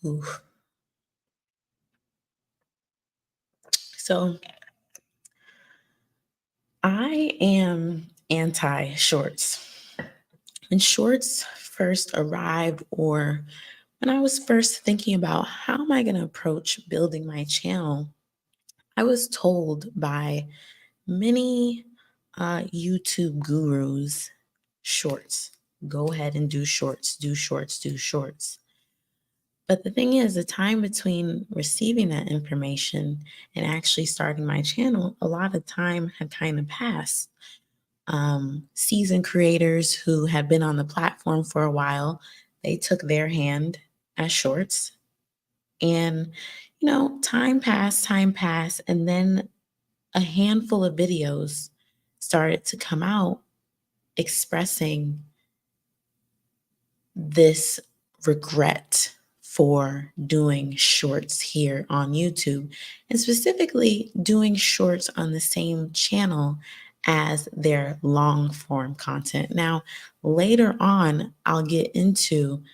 Oof. So I am anti shorts. When shorts first arrived, or when I was first thinking about how am I going to approach building my channel, I was told by many YouTube gurus shorts. Go ahead and do shorts, do shorts, do shorts. But the thing is, the time between receiving that information and actually starting my channel, a lot of time had kind of passed. Seasoned creators who had been on the platform for a while, they took their hand at shorts. And, time passed, and then a handful of videos started to come out expressing this regret for doing shorts here on YouTube, and specifically doing shorts on the same channel as their long form content. Now, later on, I'll get into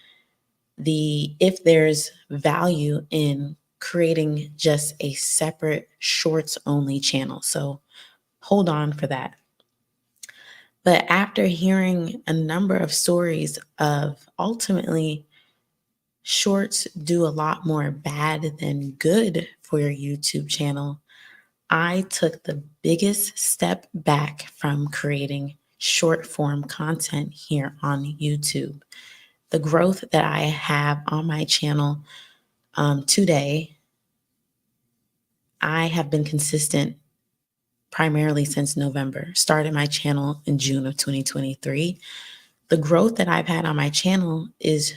the if there's value in creating just a separate shorts only channel. So hold on for that. But after hearing a number of stories of ultimately shorts do a lot more bad than good for your YouTube channel, I took the biggest step back from creating short form content here on YouTube. The growth that I have on my channel today, I have been consistent primarily since November. Started my channel in June of 2023. The growth that I've had on my channel is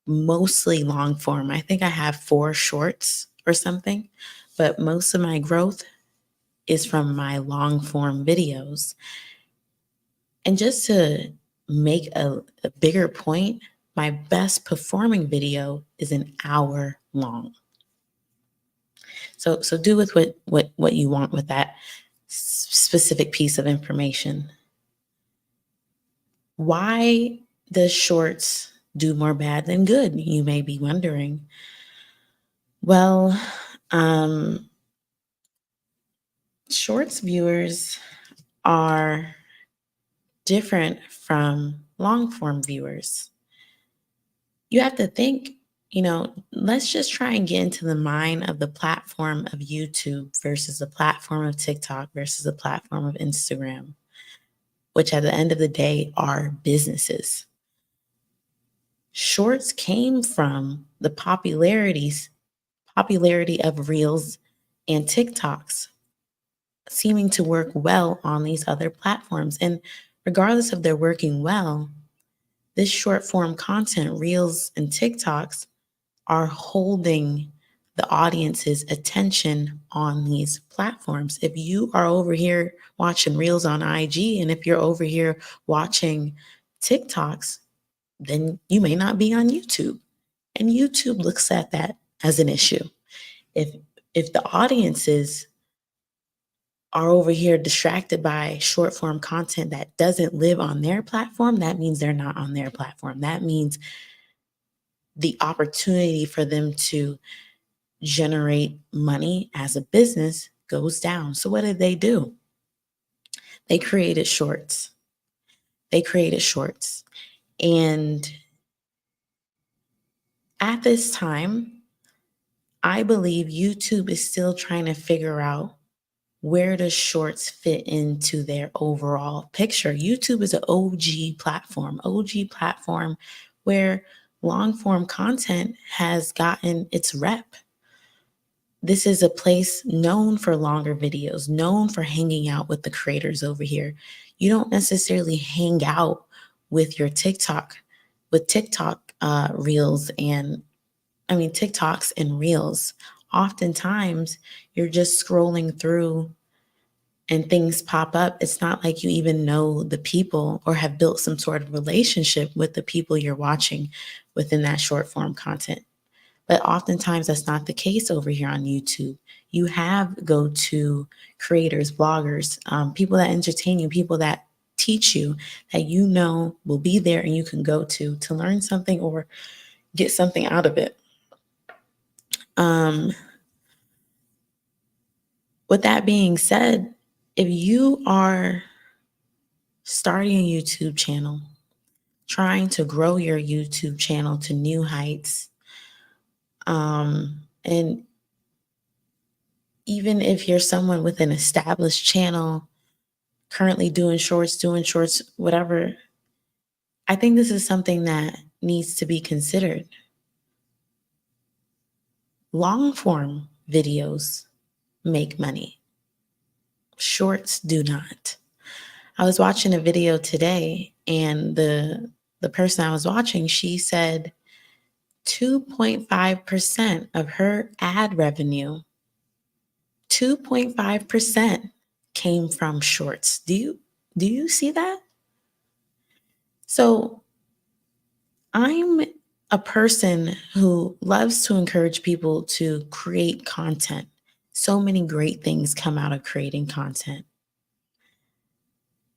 mostly long form. I think I have 4 shorts or something, but most of my growth is from my long form videos. And just to make a bigger point, my best performing video is an hour long. So do with what you want with that specific piece of information. Why does shorts do more bad than good? You may be wondering. Well, shorts viewers are different from long form viewers. You have to think, let's just try and get into the mind of the platform of YouTube versus the platform of TikTok versus the platform of Instagram, which at the end of the day are businesses. Shorts came from the popularity of Reels and TikToks seeming to work well on these other platforms. And regardless of their working well, this short form content, Reels and TikToks, are holding the audience's attention on these platforms. If you are over here watching Reels on IG, and if you're over here watching TikToks, then you may not be on YouTube. And YouTube looks at that as an issue. If the audiences are over here distracted by short form content that doesn't live on their platform, that means they're not on their platform. That means the opportunity for them to generate money as a business goes down. So what did they do? They created shorts. And at this time, I believe YouTube is still trying to figure out where does shorts fit into their overall picture. YouTube is an OG platform where long form content has gotten its rep. This is a place known for longer videos, known for hanging out with the creators over here. You don't necessarily hang out with your TikTok, with reels and TikToks and reels. Oftentimes, you're just scrolling through and things pop up. It's not like you even know the people or have built some sort of relationship with the people you're watching within that short form content. But oftentimes that's not the case over here on YouTube. You have go-to creators, bloggers, people that entertain you, people that teach you, that you know will be there and you can go to learn something or get something out of it. Um, with that being said, if you are starting a YouTube channel, trying to grow your YouTube channel to new heights, and even if you're someone with an established channel, currently doing shorts, whatever, I think this is something that needs to be considered. Long form videos make money. Shorts do not. I was watching a video today, and the person I was watching, she said 2.5% of her ad revenue, 2.5% came from shorts. Do you see that? So I'm a person who loves to encourage people to create content. So many great things come out of creating content.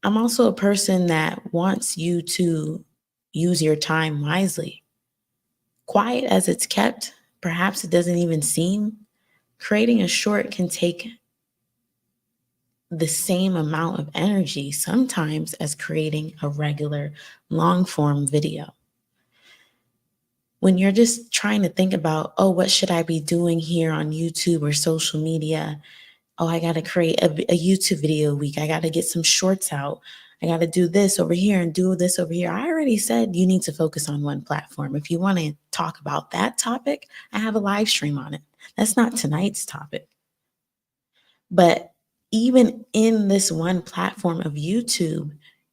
I'm also a person that wants you to use your time wisely. Quiet as it's kept, perhaps it doesn't even seem, creating a short can take the same amount of energy sometimes as creating a regular long form video. When you're just trying to think about, oh, what should I be doing here on YouTube or social media? Oh, I got to create a YouTube video a week. I got to get some shorts out. I got to do this over here and do this over here. I already said you need to focus on one platform. If you want to talk about that topic, I have a live stream on it. That's not tonight's topic. But even in this one platform of YouTube,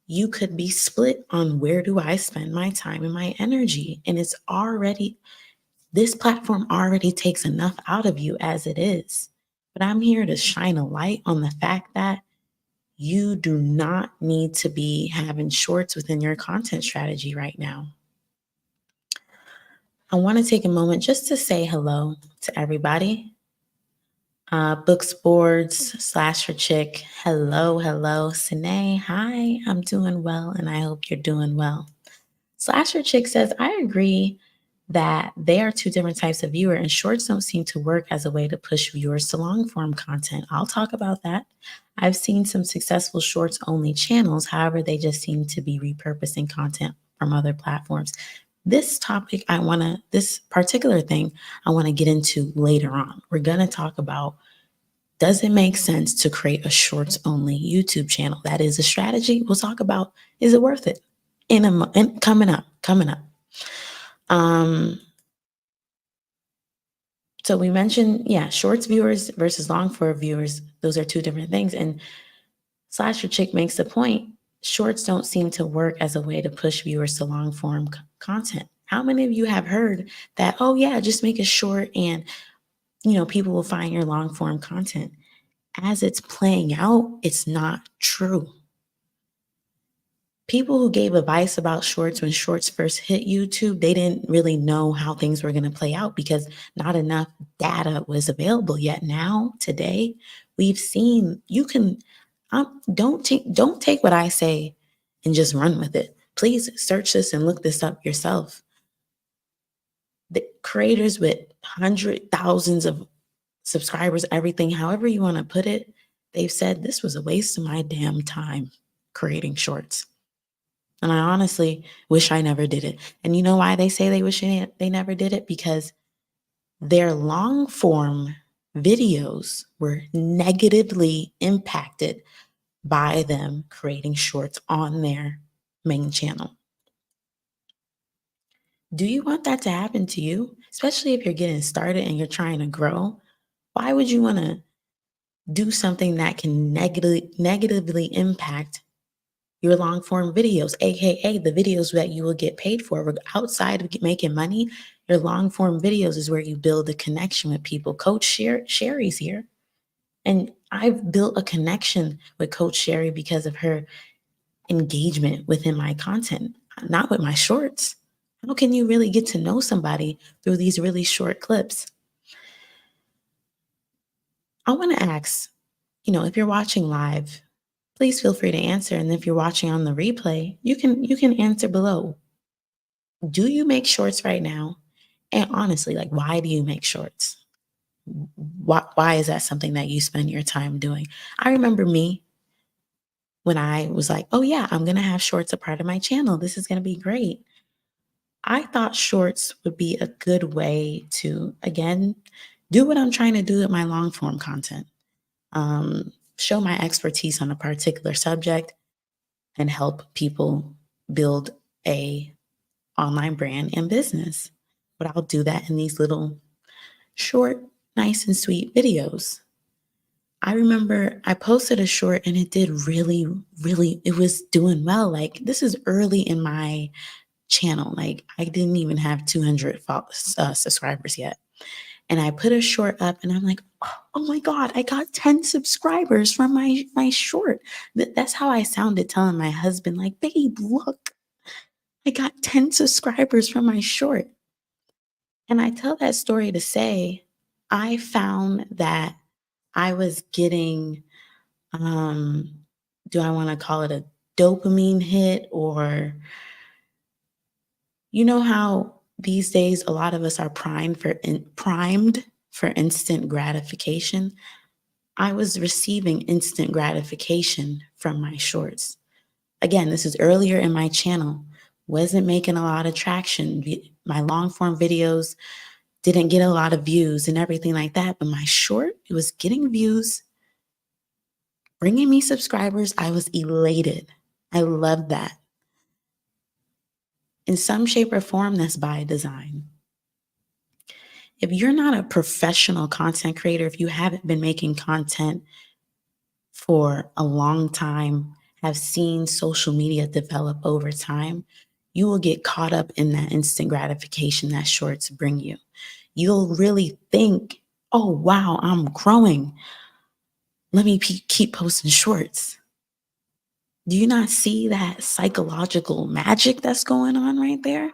you could be split on where do I spend my time and my energy. And this platform already takes enough out of you as it is. But I'm here to shine a light on the fact that you do not need to be having shorts within your content strategy right now. I want to take a moment just to say hello to everybody. Books Boards, Slasher Chick, hello, hello. Sine, hi, I'm doing well, and I hope you're doing well. Slasher Chick says, I agree that they are two different types of viewer, and shorts don't seem to work as a way to push viewers to long form content. I'll talk about that. I've seen some successful shorts only channels. However, they just seem to be repurposing content from other platforms. This topic, this particular thing, I want to get into later on. We're going to talk about, does it make sense to create a shorts only YouTube channel? That is a strategy. We'll talk about, is it worth it? Coming up. So we mentioned, shorts viewers versus long form viewers. Those are two different things. And Slasher Chick makes the point, shorts don't seem to work as a way to push viewers to long form content. How many of you have heard that, oh yeah, just make it short and, people will find your long form content? As it's playing out, it's not true. People who gave advice about shorts when shorts first hit YouTube, they didn't really know how things were going to play out because not enough data was available yet. Now, today, we've seen don't take what I say and just run with it. Please search this and look this up yourself. The creators with thousands of subscribers, everything, however you want to put it, they've said this was a waste of my damn time creating shorts. And I honestly wish I never did it. And you know why they say they wish they never did it? Because their long form videos were negatively impacted by them creating shorts on their main channel. Do you want that to happen to you? Especially if you're getting started and you're trying to grow. Why would you want to do something that can negatively impact your long form videos, aka the videos that you will get paid for? Outside of making money, your long form videos is where you build a connection with people. Coach Sherry's here, and I've built a connection with Coach Sherry because of her engagement within my content, not with my shorts. How can you really get to know somebody through these really short clips? I want to ask, if you're watching live, please feel free to answer. And if you're watching on the replay, you can answer below. Do you make shorts right now? And honestly, why do you make shorts? Why is that something that you spend your time doing? I remember me when I was like, oh, yeah, I'm going to have shorts a part of my channel. This is going to be great. I thought shorts would be a good way to, again, do what I'm trying to do with my long form content, show my expertise on a particular subject and help people build a online brand and business. But I'll do that in these little short, nice and sweet videos. I remember I posted a short and it did really, it was doing well. Like, this is early in my channel. Like, I didn't even have 200 subscribers yet. And I put a short up and I'm like, oh my God, I got 10 subscribers from my short. That's how I sounded telling my husband, like, babe, look, I got 10 subscribers from my short. And I tell that story to say, I found that I was getting, um, do I want to call it a dopamine hit? Or, you know how these days a lot of us are primed for instant gratification? I was receiving instant gratification from my shorts. Again, this is earlier in my channel, wasn't making a lot of traction. My long form videos didn't get a lot of views and everything like that, but my short, it was getting views, bringing me subscribers. I was elated. I loved that. In some shape or form, that's by design. If you're not a professional content creator, if you haven't been making content for a long time, have seen social media develop over time, you will get caught up in that instant gratification that shorts bring you. You'll really think, oh, wow, I'm growing. Let me keep posting shorts. Do you not see that psychological magic that's going on right there?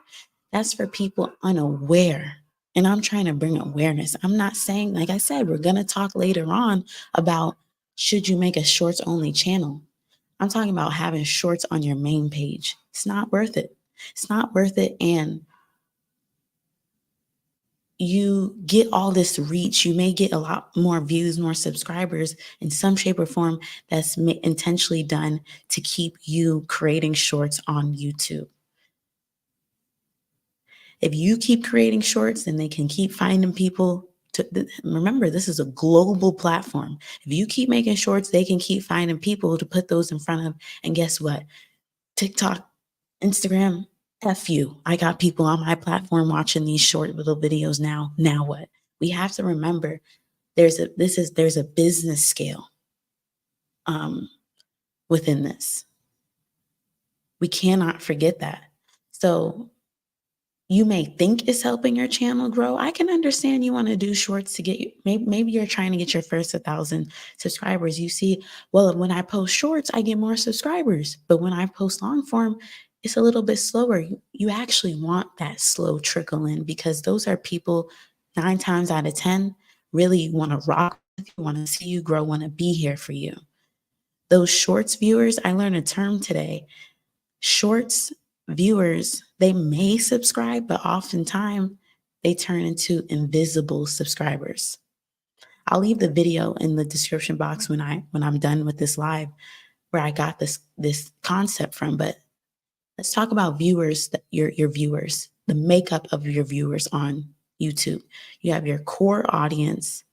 That's for people unaware. And I'm trying to bring awareness. I'm not saying, like I said, we're going to talk later on about should you make a shorts only channel. I'm talking about having shorts on your main page. It's not worth it. It's not worth it. And you get all this reach. You may get a lot more views, more subscribers in some shape or form that's intentionally done to keep you creating shorts on YouTube. If you keep creating shorts, then they can keep finding people to remember, this is a global platform. If you keep making shorts, they can keep finding people to put those in front of. And guess what? TikTok, Instagram, F you. I got people on my platform watching these short little videos now. Now what? We have to remember there's a business scale within this. We cannot forget that. So you may think it's helping your channel grow. I can understand you want to do shorts to get you, maybe you're trying to get your first 1,000 subscribers. You see, well, when I post shorts, I get more subscribers. But when I post long form, it's a little bit slower. You actually want that slow trickle in because those are people 9 times out of 10 really want to rock with you, want to see you grow, want to be here for you. Those shorts viewers, I learned a term today. Shorts viewers, they may subscribe, but oftentimes they turn into invisible subscribers. I'll leave the video in the description box when I'm done with this live where I got this concept from. But let's talk about viewers, your viewers, the makeup of your viewers on YouTube. You have your core audience,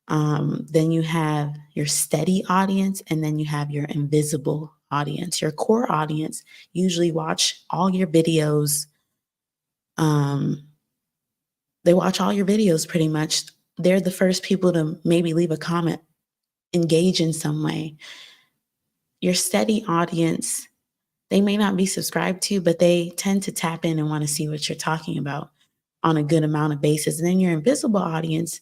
then you have your steady audience, and then you have your invisible audience. Your core audience usually watch all your videos. They watch all your videos pretty much. They're the first people to maybe leave a comment, engage in some way. Your steady audience, they may not be subscribed to, but they tend to tap in and want to see what you're talking about on a good amount of basis. And then your invisible audience,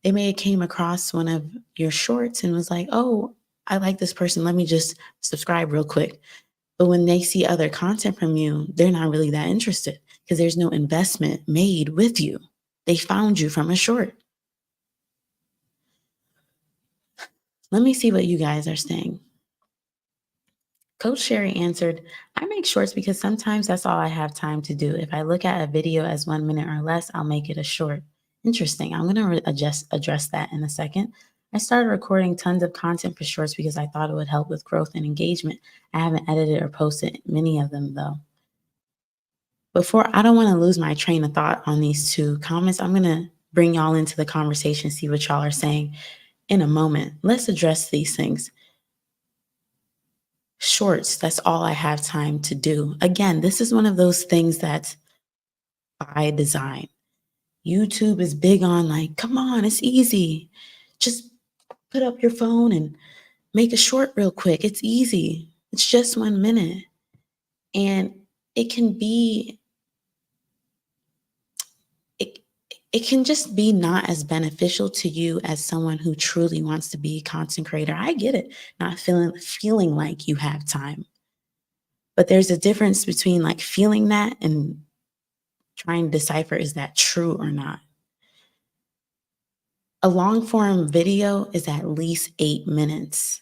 they may have came across one of your shorts and was like, oh, I like this person. Let me just subscribe real quick. But when they see other content from you, they're not really that interested because there's no investment made with you. They found you from a short. Let me see what you guys are saying. Coach Sherry answered, I make shorts because sometimes that's all I have time to do. If I look at a video as 1 minute or less, I'll make it a short. Interesting. I'm going to address that in a second. I started recording tons of content for shorts because I thought it would help with growth and engagement. I haven't edited or posted many of them though. Before, I don't want to lose my train of thought on these two comments. I'm going to bring y'all into the conversation, see what y'all are saying in a moment. Let's address these things. Shorts, that's all I have time to do. Again, this is one of those things that's by design. YouTube is big on like, come on, it's easy. Just put up your phone and make a short real quick. It's easy. It's just 1 minute. And it can be, it, it can just be not as beneficial to you as someone who truly wants to be a content creator. I get it, not feeling like you have time. But there's a difference between like feeling that and trying to decipher, is that true or not? A long form video is at least 8 minutes.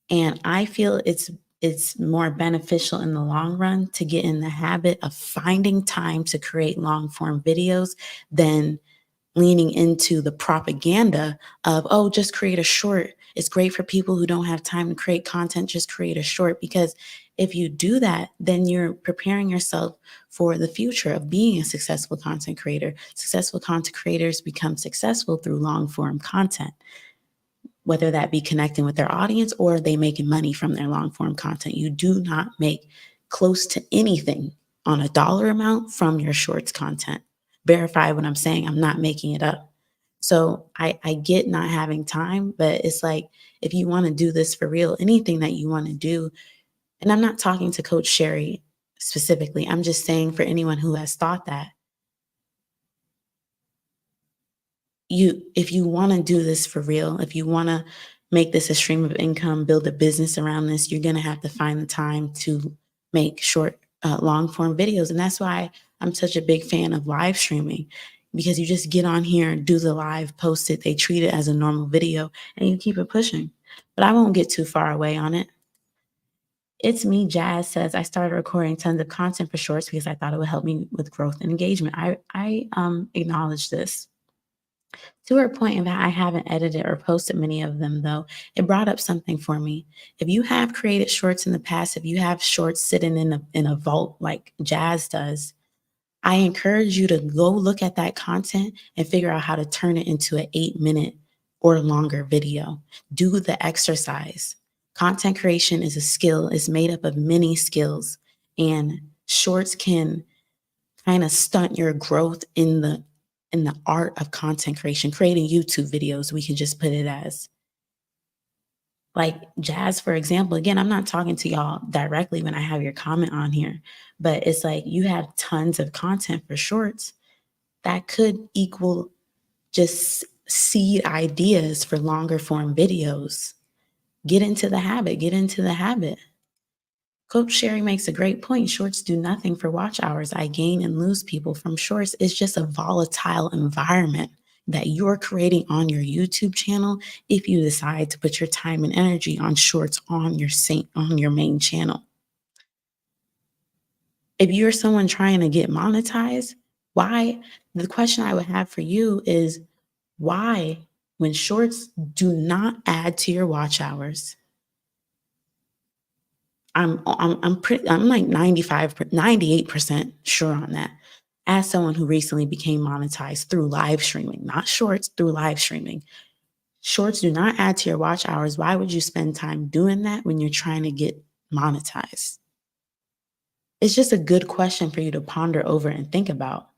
And I feel it's more beneficial in the long run to get in the habit of finding time to create long form videos than leaning into the propaganda of, oh, just create a short. It's great for people who don't have time to create content, just create a short. Because if you do that, then you're preparing yourself for the future of being a successful content creator. Successful content creators become successful through long form content, whether that be connecting with their audience or they making money from their long form content. You do not make close to anything on a dollar amount from your shorts content. Verify what I'm saying. I'm not making it up. So I get not having time, but it's like, if you want to do this for real, anything that you want to do, and I'm not talking to Coach Sherry specifically, I'm just saying for anyone who has thought that, if you want to do this for real, if you want to make this a stream of income, build a business around this, you're going to have to find the time to make short, long form videos. And that's why I'm such a big fan of live streaming, because you just get on here and do the live, post it, they treat it as a normal video, and you keep it pushing. But I won't get too far away on it. It's me, Jazz says, I started recording tons of content for shorts because I thought it would help me with growth and engagement. I acknowledge this. To her point of how I haven't edited or posted many of them, though, it brought up something for me. If you have created shorts in the past, if you have shorts sitting in a vault like Jazz does, I encourage you to go look at that content and figure out how to turn it into an 8 minute or longer video. Do the exercise. Content creation is a skill, it's made up of many skills, and shorts can kind of stunt your growth in the art of content creation, creating YouTube videos. We can just put it as like Jazz, for example. Again, I'm not talking to y'all directly when I have your comment on here, but it's like you have tons of content for shorts that could equal just seed ideas for longer form videos. Get into the habit, get into the habit. Coach Sherry makes a great point. Shorts do nothing for watch hours. I gain and lose people from shorts. It's just a volatile environment that you're creating on your YouTube channel if you decide to put your time and energy on shorts on your main channel. If you're someone trying to get monetized, why? The question I would have for you is, why, when shorts do not add to your watch hours, I'm like 98% sure on that. As someone who recently became monetized through live streaming, not shorts, through live streaming. Shorts do not add to your watch hours. Why would you spend time doing that when you're trying to get monetized? It's just a good question for you to ponder over and think about.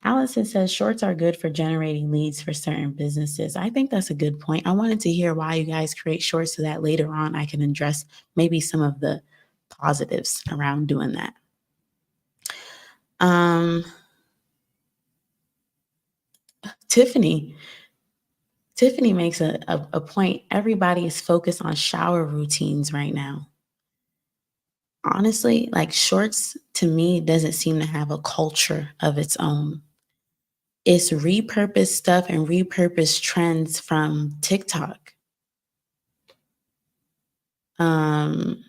Allison says shorts are good for generating leads for certain businesses. I think that's a good point. I wanted to hear why you guys create shorts so that later on I can address maybe some of the positives around doing that. Um, Tiffany. Tiffany makes a point. Everybody is focused on shower routines right now. Honestly, like shorts to me doesn't seem to have a culture of its own. It's repurposed stuff and repurposed trends from TikTok. Um,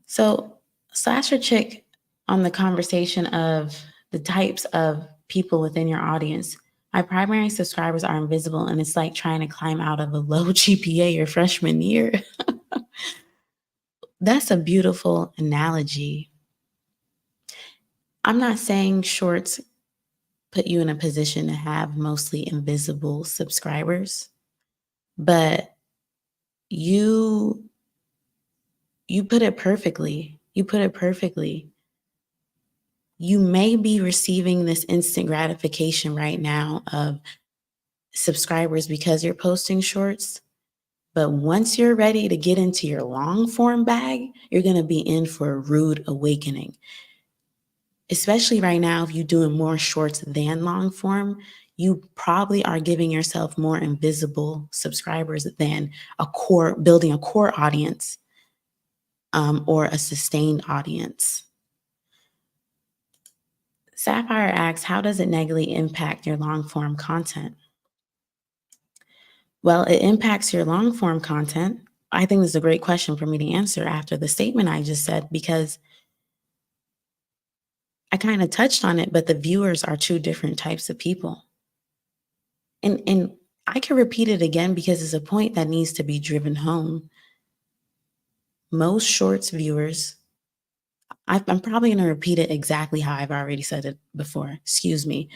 so Slasher Chick on the conversation of the types of people within your audience, my primary subscribers are invisible, and it's like trying to climb out of a low GPA your freshman year. That's a beautiful analogy. I'm not saying shorts put you in a position to have mostly invisible subscribers, but you you put it perfectly. You put it perfectly. You may be receiving this instant gratification right now of subscribers because you're posting shorts. But once you're ready to get into your long form bag, you're going to be in for a rude awakening. Especially right now, if you're doing more shorts than long form, you probably are giving yourself more invisible subscribers than building a core audience or a sustained audience. Sapphire asks, how does it negatively impact your long form content? Well, it impacts your long form content. I think this is a great question for me to answer after the statement I just said, because I kind of touched on it, but the viewers are two different types of people. And I can repeat it again because it's a point that needs to be driven home. Most shorts viewers, I'm probably going to repeat it exactly how I've already said it before. Excuse me.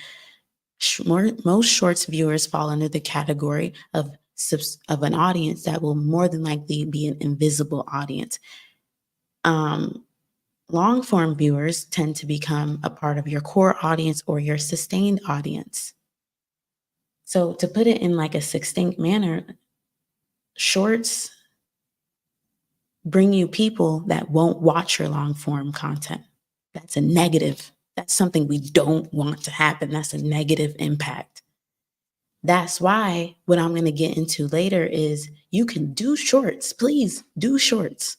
Most shorts viewers fall under the category of an audience that will more than likely be an invisible audience. Long form viewers tend to become a part of your core audience or your sustained audience. So to put it in like a succinct manner, shorts bring you people that won't watch your long form content. That's a negative. That's something we don't want to happen. That's a negative impact. That's why what I'm going to get into later is you can do shorts. Please do shorts.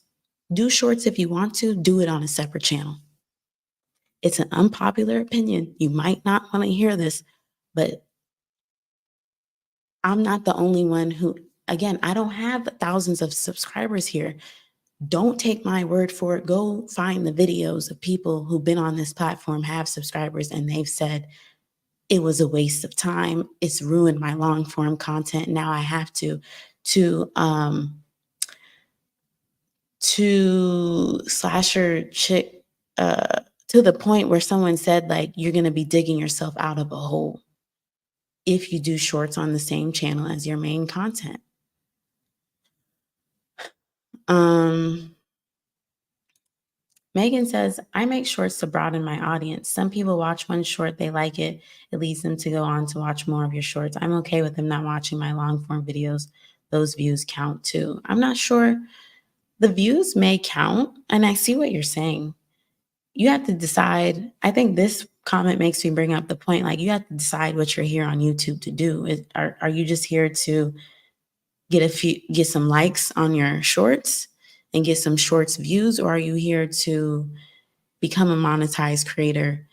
Do shorts if you want to. Do it on a separate channel. It's an unpopular opinion. You might not want to hear this, but I'm not the only one who, again, I don't have thousands of subscribers here. Don't take my word for it. Go find the videos of people who've been on this platform, have subscribers, and they've said, it was a waste of time. It's ruined my long form content. Now I have to slasher chick to the point where someone said, like, you're going to be digging yourself out of a hole if you do shorts on the same channel as your main content. Megan says, I make shorts to broaden my audience. Some people watch one short, they like it. It leads them to go on to watch more of your shorts. I'm okay with them not watching my long form videos. Those views count too. I'm not sure. The views may count, and I see what you're saying. You have to decide. I think this comment makes me bring up the point, like, you have to decide what you're here on YouTube to do. Are you just here to get some likes on your shorts and get some shorts views, or are you here to become a monetized creator,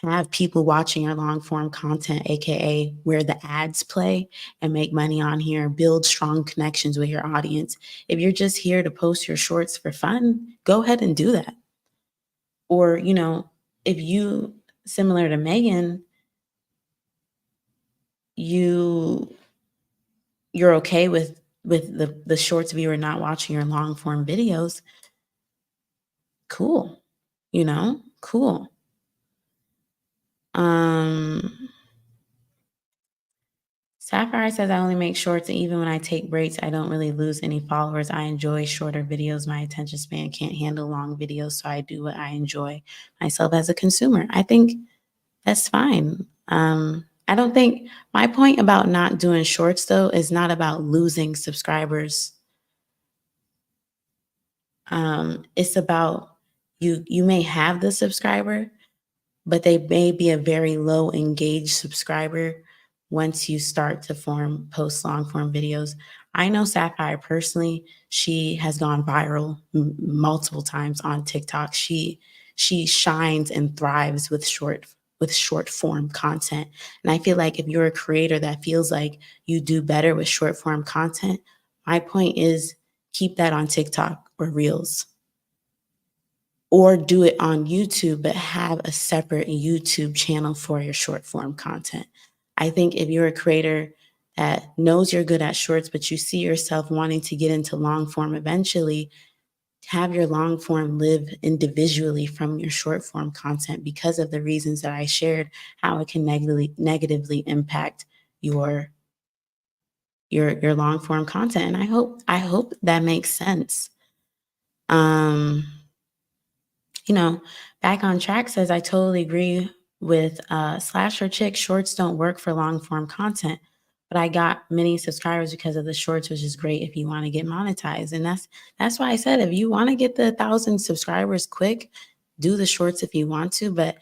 have people watching your long form content, aka where the ads play, and make money on here, build strong connections with your audience? If you're just here to post your shorts for fun, go ahead and do that. Or, if you, similar to Megan, you're okay with the shorts viewer not watching your long form videos, cool. Cool. Sapphire says, I only make shorts, and even when I take breaks, I don't really lose any followers. I enjoy shorter videos. My attention span can't handle long videos, so I do what I enjoy myself as a consumer. I think that's fine. I don't think my point about not doing shorts, though, is not about losing subscribers. It's about you may have the subscriber, but they may be a very low engaged subscriber once you start to post long form videos. I know Sapphire personally. She has gone viral multiple times on TikTok. She shines and thrives with short form content. And I feel like if you're a creator that feels like you do better with short form content, my point is keep that on TikTok or Reels or do it on YouTube, but have a separate YouTube channel for your short form content. I think if you're a creator that knows you're good at shorts, but you see yourself wanting to get into long form eventually, have your long form live individually from your short form content because of the reasons that I shared, how it can negatively impact your your long form content. And I hope that makes sense. Um, you know, Back on Track says, I totally agree with Slasher Chick. Shorts don't work for long form content, but I got many subscribers because of the shorts, which is great if you want to get monetized. And that's why I said, if you want to get the 1,000 subscribers quick, do the shorts if you want to. But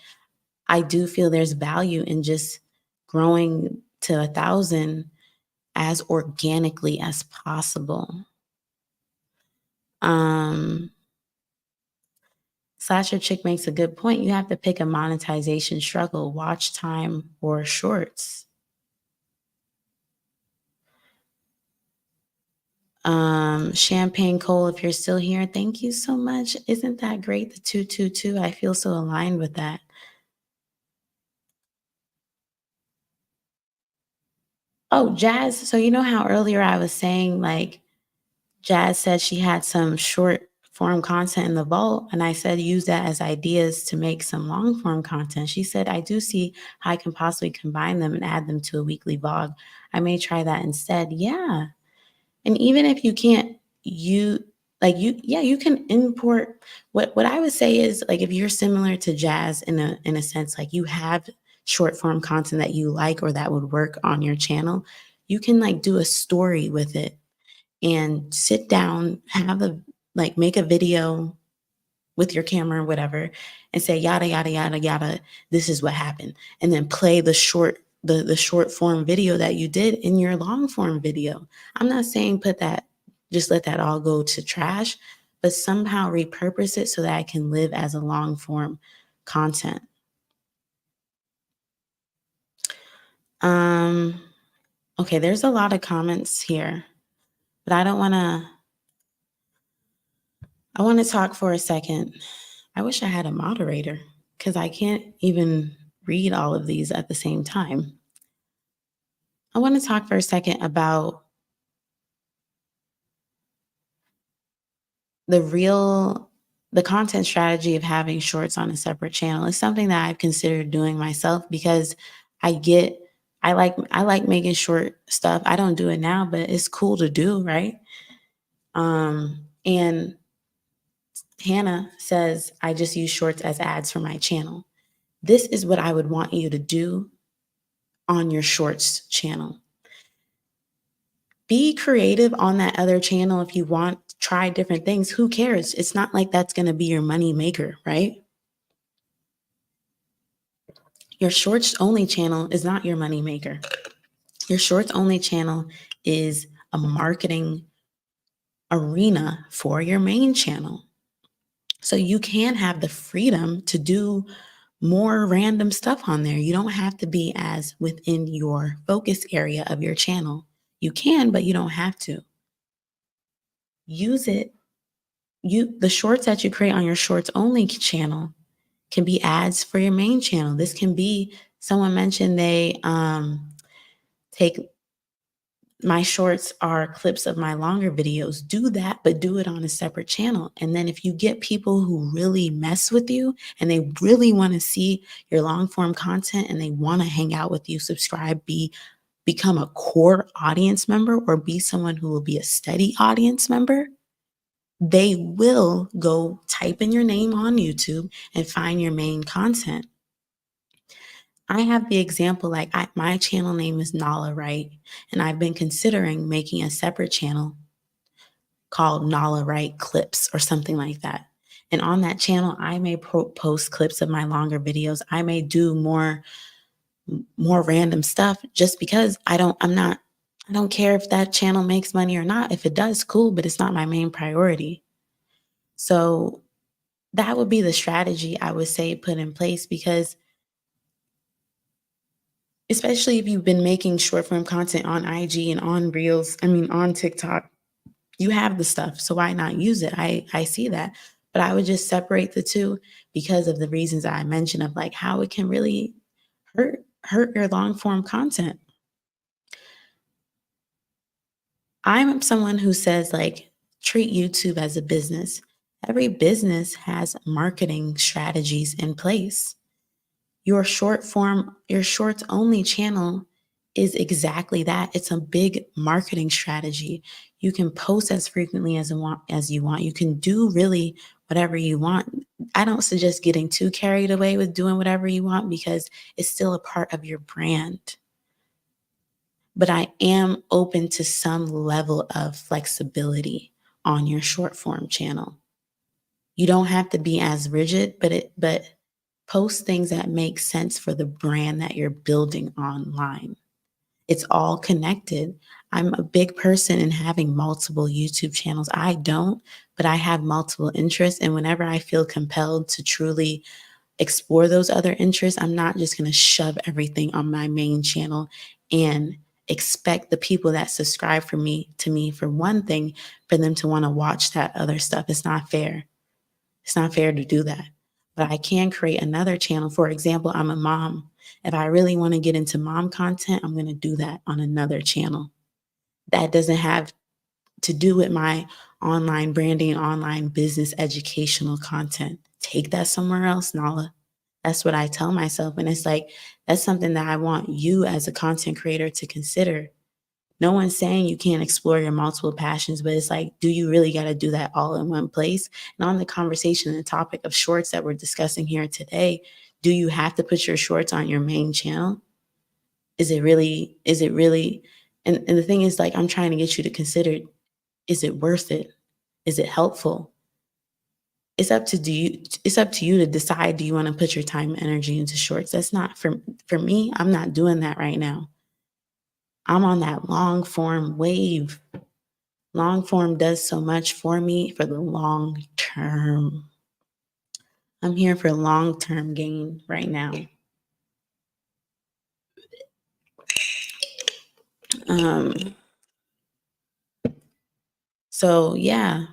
I do feel there's value in just growing to 1,000 as organically as possible. Um, Slasher Chick makes a good point. You have to pick a monetization struggle, watch time or shorts. Champagne Cole, if you're still here, thank you so much. Isn't that great? The 222. I feel so aligned with that. Oh, Jazz. So you know how earlier I was saying like Jazz said she had some short form content in the vault, and I said use that as ideas to make some long form content. She said, I do see how I can possibly combine them and add them to a weekly vlog. I may try that instead. Yeah. And even if you can't, you can import what I would say is like if you're similar to Jazz in a sense, like you have short form content that you like or that would work on your channel, you can like do a story with it and sit down, have a like make a video with your camera or whatever and say yada yada yada yada, this is what happened. And then play the short form video that you did in your long form video. I'm not saying put that just let that all go to trash, but somehow repurpose it so that I can live as a long form content. Um okay, there's a lot of comments here, but I want to talk for a second. I wish I had a moderator because I can't even read all of these at the same time. I want to talk for a second about the content strategy of having shorts on a separate channel. It's something that I've considered doing myself because I get I like making short stuff. I don't do it now, but it's cool to do, right? And Hannah says, I just use shorts as ads for my channel. This is what I would want you to do on your shorts channel. Be creative on that other channel if you want. Try different things. Who cares? It's not like that's going to be your money maker, right? Your shorts only channel is not your money maker. Your shorts only channel is a marketing arena for your main channel. So you can have the freedom to do more random stuff on there. You don't have to be as within your focus area of your channel. You can, but you don't have to. Use it. The shorts that you create on your shorts only channel can be ads for your main channel. This can be, someone mentioned they take my shorts are clips of my longer videos. Do that, but do it on a separate channel. And then if you get people who really mess with you and they really want to see your long form content and they want to hang out with you, subscribe, become a core audience member or be someone who will be a steady audience member, they will go type in your name on YouTube and find your main content. I have the example, like my channel name is Nala Wright, and I've been considering making a separate channel called Nala Wright Clips or something like that. And on that channel, I may post clips of my longer videos. I may do more random stuff just because I don't care if that channel makes money or not. If it does, cool, but it's not my main priority. So that would be the strategy I would say put in place, because especially if you've been making short form content on IG and on Reels, on TikTok, you have the stuff. So why not use it? I see that. But I would just separate the two because of the reasons I mentioned of like how it can really hurt your long form content. I'm someone who says like treat YouTube as a business. Every business has marketing strategies in place. Your shorts only channel is exactly that. It's a big marketing strategy. You can post as frequently as you want. You can do really whatever you want. I don't suggest getting too carried away with doing whatever you want because it's still a part of your brand. But I am open to some level of flexibility on your short form channel. You don't have to be as rigid, but post things that make sense for the brand that you're building online. It's all connected. I'm a big person in having multiple YouTube channels. I don't, but I have multiple interests. And whenever I feel compelled to truly explore those other interests, I'm not just going to shove everything on my main channel and expect the people that subscribe to me for one thing for them to want to watch that other stuff. It's not fair. It's not fair to do that. But I can create another channel. For example, I'm a mom. If I really want to get into mom content, I'm going to do that on another channel. That doesn't have to do with my online branding, online business, educational content. Take that somewhere else, Nala. That's what I tell myself. And it's like, that's something that I want you as a content creator to consider. No one's saying you can't explore your multiple passions, but it's like, do you really got to do that all in one place? And on the conversation and topic of shorts that we're discussing here today, do you have to put your shorts on your main channel? Is it really, and the thing is like, I'm trying to get you to consider, is it worth it? Is it helpful? It's up to you to decide, do you want to put your time and energy into shorts? That's not for me, I'm not doing that right now. I'm on that long form wave. Long form does so much for me for the long term. I'm here for long term gain right now. Um, so yeah.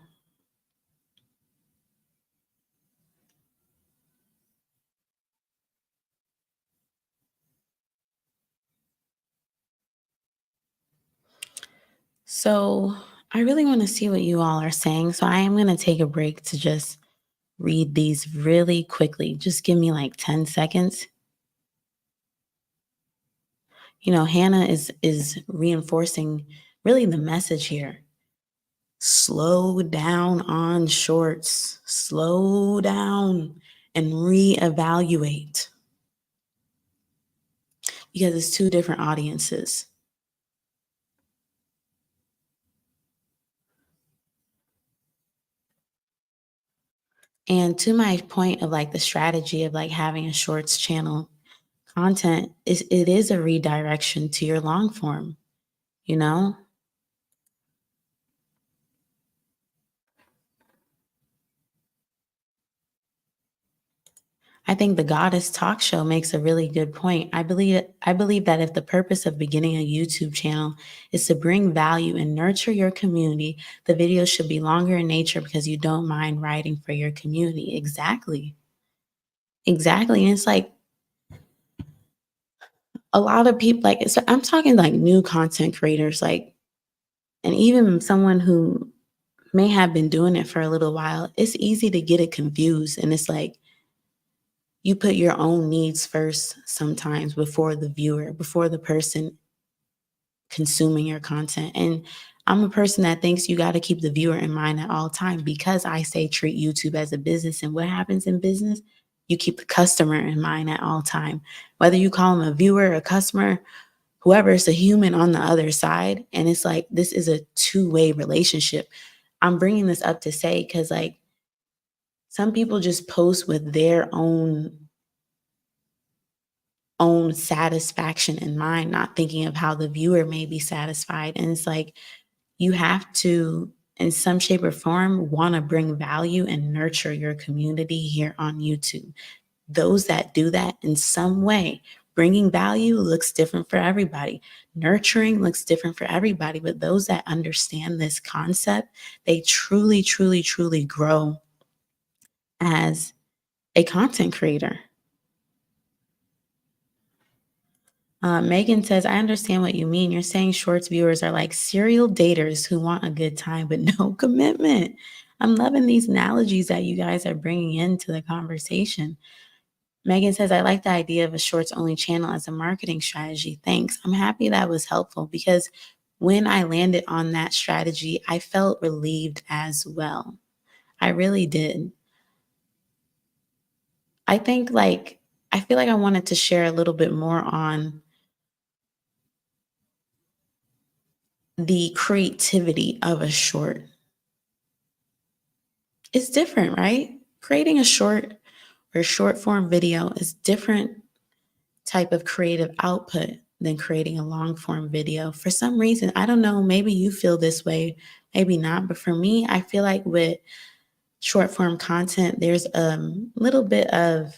So I really want to see what you all are saying. So I am going to take a break to just read these really quickly. Just give me like 10 seconds. You know, Hannah is reinforcing really the message here. Slow down on shorts. Slow down and reevaluate because it's two different audiences. And to my point of like the strategy of like having a shorts channel content is it is a redirection to your long form, you know? I think the Goddess Talk Show makes a really good point. I believe that if the purpose of beginning a YouTube channel is to bring value and nurture your community, the videos should be longer in nature because you don't mind writing for your community. Exactly. Exactly. And it's like a lot of people like I'm talking like new content creators like and even someone who may have been doing it for a little while, it's easy to get it confused and it's like you put your own needs first sometimes before the viewer, before the person consuming your content. And I'm a person that thinks you got to keep the viewer in mind at all times because I say treat YouTube as a business. And what happens in business? You keep the customer in mind at all time. Whether you call them a viewer, a customer, whoever, it's a human on the other side. And it's like, this is a two-way relationship. I'm bringing this up to say, because like some people just post with their own satisfaction in mind, not thinking of how the viewer may be satisfied. And it's like you have to, in some shape or form, want to bring value and nurture your community here on YouTube. Those that do that in some way, bringing value looks different for everybody. Nurturing looks different for everybody. But those that understand this concept, they truly, truly, truly grow as a content creator. Megan says, I understand what you mean. You're saying shorts viewers are like serial daters who want a good time but no commitment. I'm loving these analogies that you guys are bringing into the conversation. Megan says, I like the idea of a shorts only channel as a marketing strategy. Thanks. I'm happy that was helpful because when I landed on that strategy, I felt relieved as well. I really did. I think I feel like I wanted to share a little bit more on the creativity of a short. It's different, right? Creating a short or short form video is different type of creative output than creating a long form video. For some reason, I don't know, maybe you feel this way, maybe not, but for me, I feel like with short form content, there's a little bit of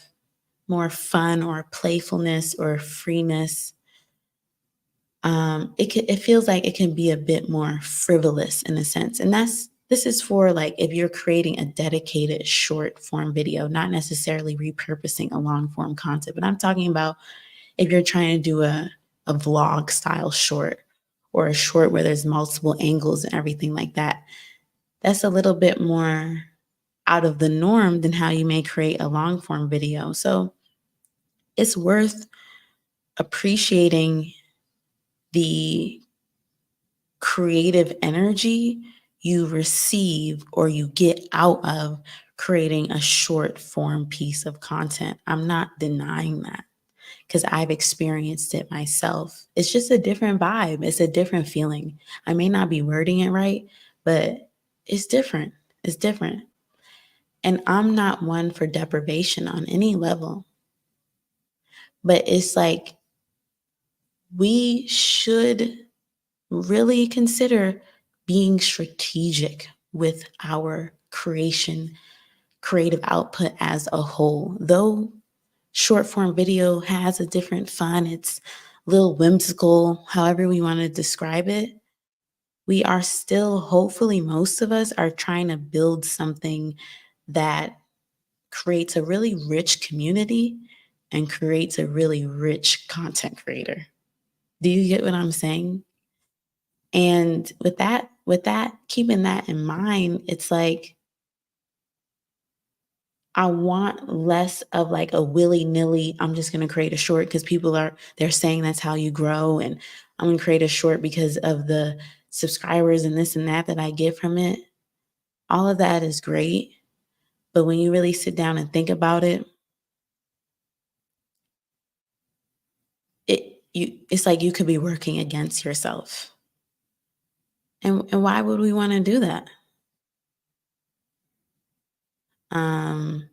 more fun or playfulness or freeness. It feels like it can be a bit more frivolous in a sense. And this is for like if you're creating a dedicated short form video, not necessarily repurposing a long form content, but I'm talking about if you're trying to do a vlog style short or a short where there's multiple angles and everything like that. That's a little bit more out of the norm than how you may create a long form video. So it's worth appreciating the creative energy you receive or you get out of creating a short form piece of content. I'm not denying that because I've experienced it myself. It's just a different vibe. It's a different feeling. I may not be wording it right, but it's different. It's different. And I'm not one for deprivation on any level, but it's like we should really consider being strategic with our creative output as a whole. Though short form video has a different fun, it's a little whimsical, however we want to describe it. We are still, hopefully, most of us are trying to build something that creates a really rich community and creates a really rich content creator. Do you get what I'm saying? And with that, keeping that in mind, it's like I want less of like a willy-nilly, I'm just gonna create a short because they're saying that's how you grow, and I'm gonna create a short because of the subscribers and this and that I get from it. All of that is great, but when you really sit down and think about it, it's like you could be working against yourself. And why would we wanna do that? Um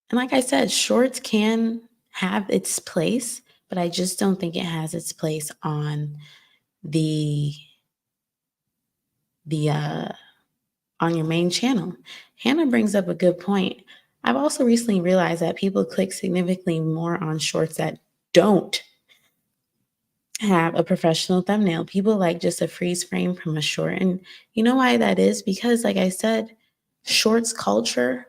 And like I said, shorts can have its place, but I just don't think it has its place on the the on your main channel. Hannah brings up a good point. I've also recently realized that people click significantly more on shorts that don't have a professional thumbnail. People like just a freeze frame from a short. And you know why that is? Because like I said, shorts culture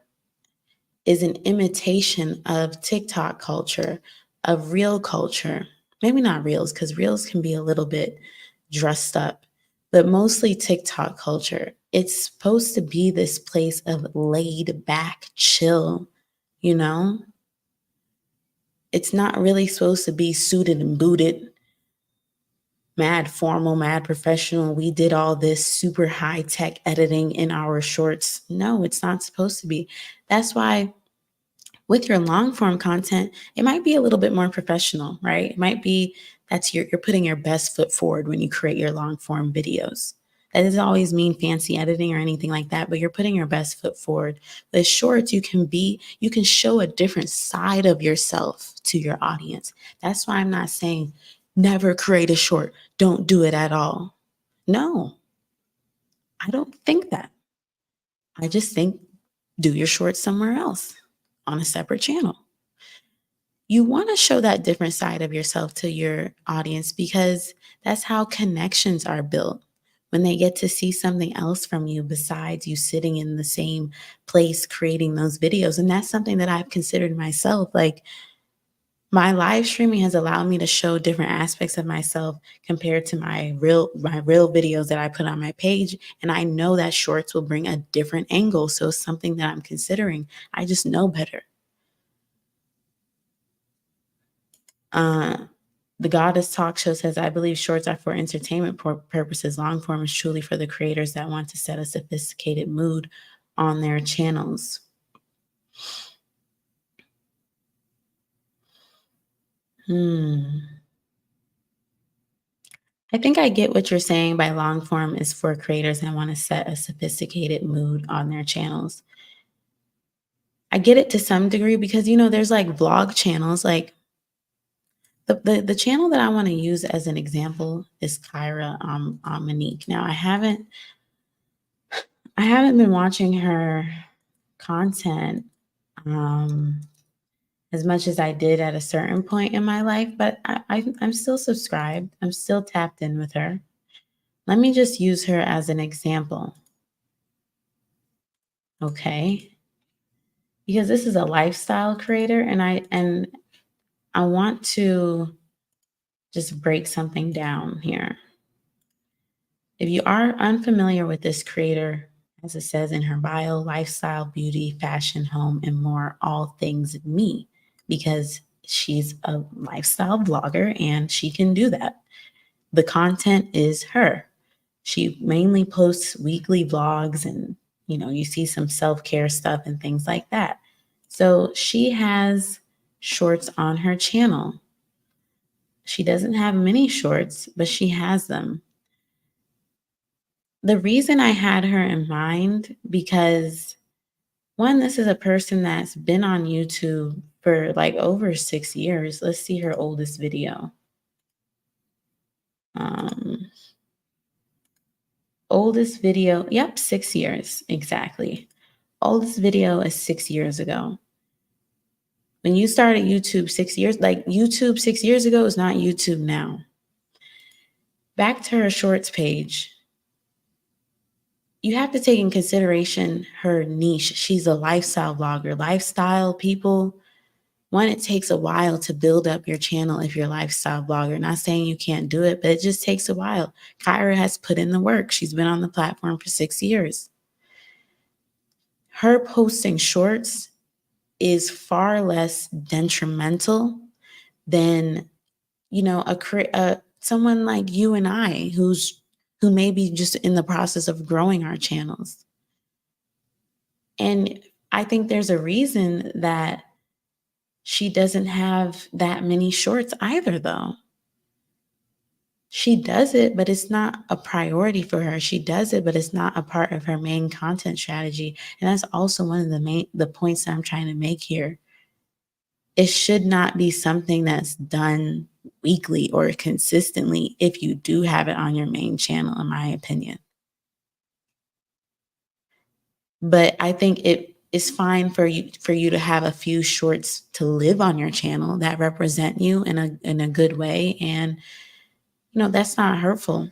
is an imitation of TikTok culture, of reel culture. Maybe not reels, because reels can be a little bit dressed up, but mostly TikTok culture. It's supposed to be this place of laid back chill, you know? It's not really supposed to be suited and booted, mad formal, mad professional. We did all this super high tech editing in our shorts. No, it's not supposed to be. That's why with your long form content, it might be a little bit more professional, right? It might be you're putting your best foot forward when you create your long form videos. That doesn't always mean fancy editing or anything like that, but you're putting your best foot forward. With shorts, you can show a different side of yourself to your audience. That's why I'm not saying never create a short. Don't do it at all. No, I don't think that. I just think do your shorts somewhere else on a separate channel. You want to show that different side of yourself to your audience because that's how connections are built. when they get to see something else from you besides you sitting in the same place creating those videos. And that's something that I've considered myself. Like, my live streaming has allowed me to show different aspects of myself compared to my real videos that I put on my page, and I know that shorts will bring a different angle, so it's something that I'm considering. I just know better. Uh, the Goddess Talk Show says, I believe shorts are for entertainment purposes. Long form is truly for the creators that want to set a sophisticated mood on their channels. I think I get what you're saying by long form is for creators that want to set a sophisticated mood on their channels. I get it to some degree because, there's like vlog channels. Like the channel that I want to use as an example is Kyra Monique. Now I haven't been watching her content um, as much as I did at a certain point in my life, but I'm still subscribed. I'm still tapped in with her. Let me just use her as an example. Okay. Because this is a lifestyle creator, and I want to just break something down here. If you are unfamiliar with this creator, as it says in her bio, lifestyle, beauty, fashion, home, and more, all things me, because she's a lifestyle blogger and she can do that. The content is her. She mainly posts weekly vlogs, and you see some self-care stuff and things like that. So she has shorts on her channel. She doesn't have many shorts, but she has them. The reason I had her in mind, because one, this is a person that's been on YouTube for like over 6 years. Let's see her oldest video. Um, Oldest video, yep, 6 years, exactly. Oldest video is 6 years ago. When you started YouTube 6 years, like YouTube 6 years ago is not YouTube now. Back to her shorts page. You have to take in consideration her niche. She's a lifestyle vlogger. Lifestyle people, one, it takes a while to build up your channel if you're a lifestyle blogger. Not saying you can't do it, but it just takes a while. Kyra has put in the work. She's been on the platform for 6 years. Her posting shorts is far less detrimental than, someone like you and I who may be just in the process of growing our channels. And I think there's a reason that she doesn't have that many shorts either, though. She does it, but it's not a priority for her. She does it, but it's not a part of her main content strategy. And that's also one of the points that I'm trying to make here. It should not be something that's done weekly or consistently if you do have it on your main channel, in my opinion. But I think it is fine for you to have a few shorts to live on your channel that represent you in a good way, and that's not hurtful.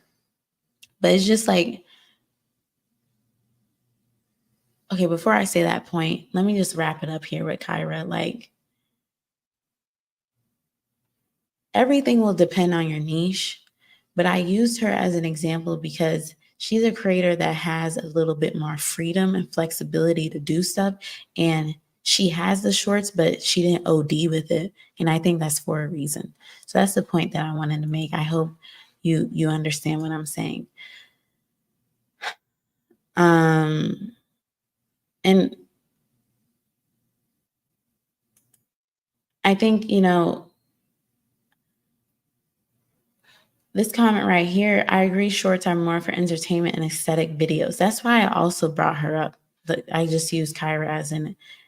But it's just like, okay, before I say that point, let me just wrap it up here with Kyra. Like, everything will depend on your niche, but I used her as an example because she's a creator that has a little bit more freedom and flexibility to do stuff. And she has the shorts, but she didn't OD with it. And I think that's for a reason. So that's the point that I wanted to make. I hope you understand what I'm saying. And I think, this comment right here, I agree shorts are more for entertainment and aesthetic videos. That's why I also brought her up. I just used Kyra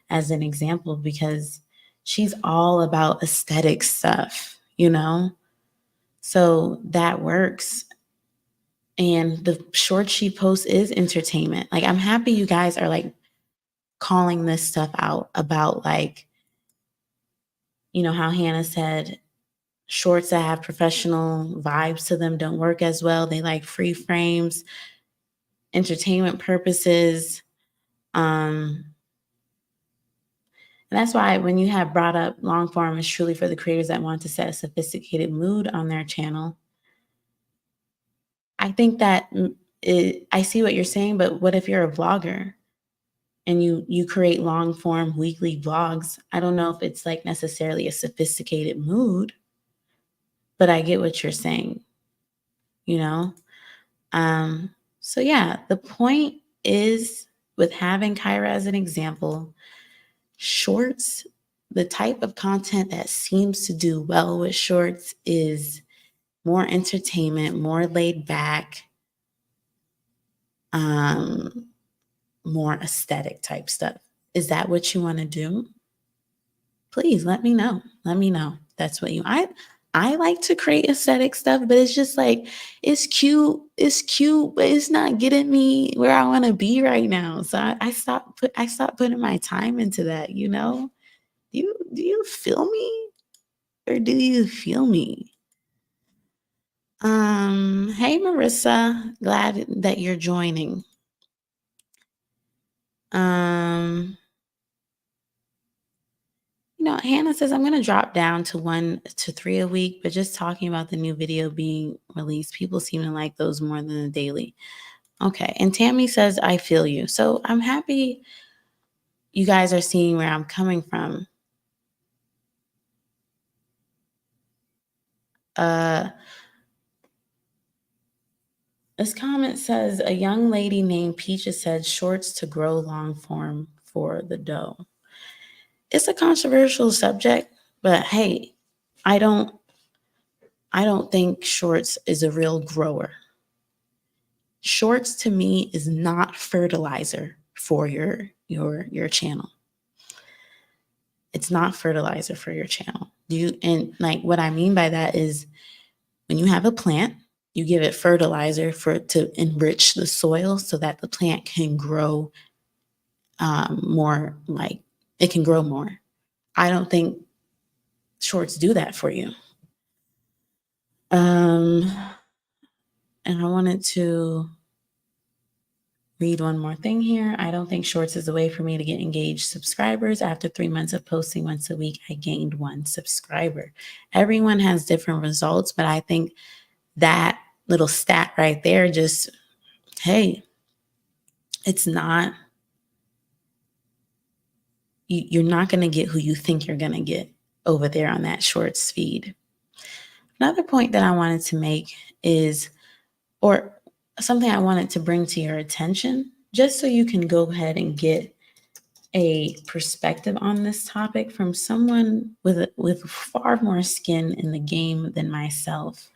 as an example because she's all about aesthetic stuff, So that works. And the short she posts is entertainment. Like, I'm happy you guys are like calling this stuff out about, like, how Hannah said Shorts that have professional vibes to them don't work as well. They like free frames, entertainment purposes. And that's why when you have brought up long form is truly for the creators that want to set a sophisticated mood on their channel. I think that I see what you're saying, but what if you're a vlogger and you create long form weekly vlogs? I don't know if it's like necessarily a sophisticated mood, but I get what you're saying, you know? So yeah, the point is with having Kyra as an example, shorts, the type of content that seems to do well with shorts is more entertainment, more laid back, more aesthetic type stuff. Is that what you want to do? Please let me know. Let me know. That's what I like to create aesthetic stuff, but it's just like it's cute, but it's not getting me where I want to be right now. So I stopped putting my time into that, you know? Do you feel me? Or do you feel me? Hey Marissa, glad that you're joining. Hannah says I'm going to drop down to 1 to 3 a week, but just talking about the new video being released, people seem to like those more than the daily. Okay. And Tammy says, I feel you. So I'm happy you guys are seeing where I'm coming from. This comment says, a young lady named Peaches said shorts to grow long form for the dough. It's a controversial subject, but hey, I don't think shorts is a real grower. Shorts to me is not fertilizer for your channel. It's not fertilizer for your channel. And like what I mean by that is when you have a plant, you give it fertilizer to enrich the soil so that the plant can grow more, like it can grow more. I don't think shorts do that for you. And I wanted to read one more thing here. I don't think shorts is a way for me to get engaged subscribers. After 3 months of posting once a week, I gained 1 subscriber. Everyone has different results, but I think that little stat right there just, hey, it's not, you're not going to get who you think you're going to get over there on that shorts feed. Another point that I wanted to make is, or something I wanted to bring to your attention, just so you can go ahead and get a perspective on this topic from someone with far more skin in the game than myself.